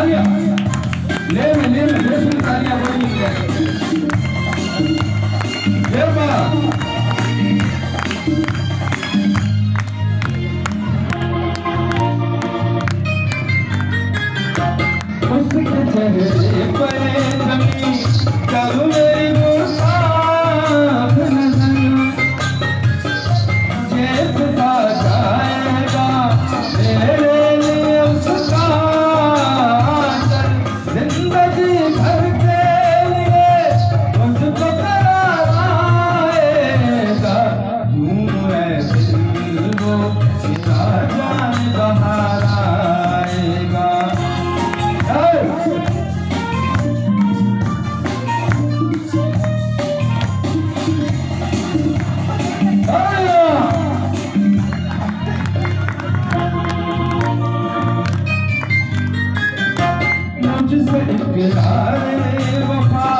तालियां ले सुन तालियां बोली जय मां उसके चेहरे पर नमी कब मेरी मुसाफ नजर जैसे जाएगा मेरे लिए उसका जिंदगी भर के लिए मुझको करार आएगा यूं ऐसे वो सीधा जान बाहर आएगा मुझसे इकरारे वफा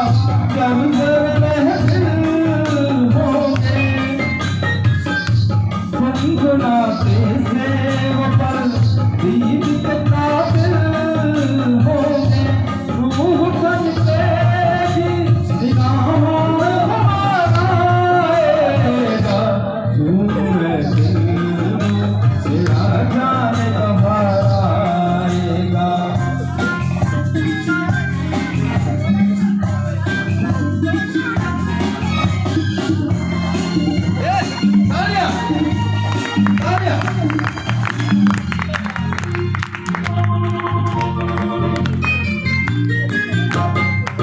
कर महफिल होंगे गुनगुनाते से वो पल दीद के काबिल होंगे रूह चमकेगी निगाहों में हमारा आएगा यूं ऐसे सिरा जाने बाहर आएगा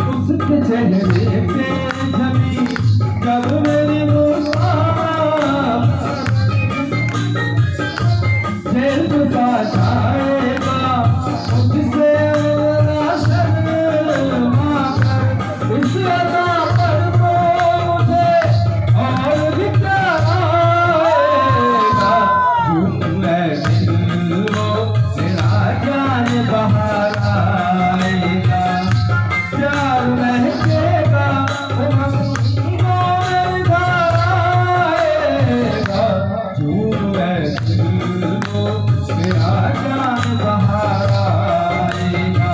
उसके चेहरे पे छवि कब मेरी मुसाफ झेलता जाएगा मुझसे ना शर्मा कर इस अदा पर तो मुझे और भी प्यार आएगा यूं ऐसे वो मेरा जान बाहर आएगा प्यार महकेगा मसीनों में धार आएगा यूं ऐसे वो मेरा जान बाहर आएगा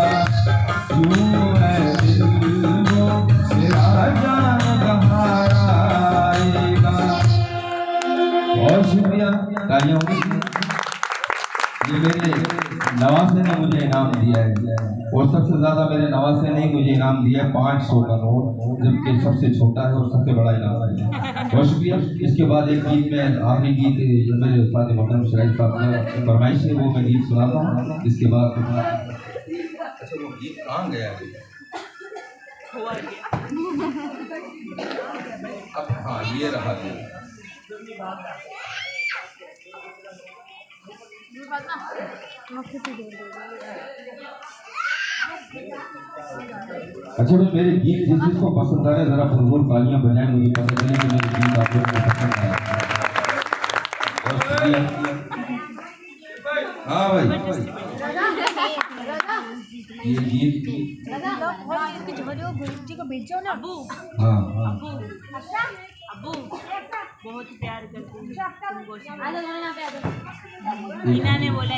यूं ऐसे वो मेरा जान बाहर आएगा। बहुत शुक्रिया तालियां होगी। ये मेरे नवासे ने मुझे इनाम दिया है और सबसे ज्यादा मेरे नवासे ने मुझे इनाम दिया है 500 का नोट, जबकि सबसे छोटा है और सबसे बड़ा इनाम है। बहुत शुक्रिया। इसके बाद एक गीत में आखिरी गीत मेरे उस्ताद मोहम्मद शराइफ साहब ने फरमाइश है, वो मैं गीत सुनाता हूँ। इसके बाद अच्छा वो गीत कहाँ गया है? अब हाँ ये रहा अच्छा तो मेरे गीत जिस जिसको पसंद आ रहा है जरा भरपूर तालियां बजाएं, मुझे पता चले कि मेरे गीत आप लोगों को पसंद आया। हाँ भाई ये गीत को भेजो ना अबू। हाँ अबू बहुत प्यार करती हूँ। मीना ने बोला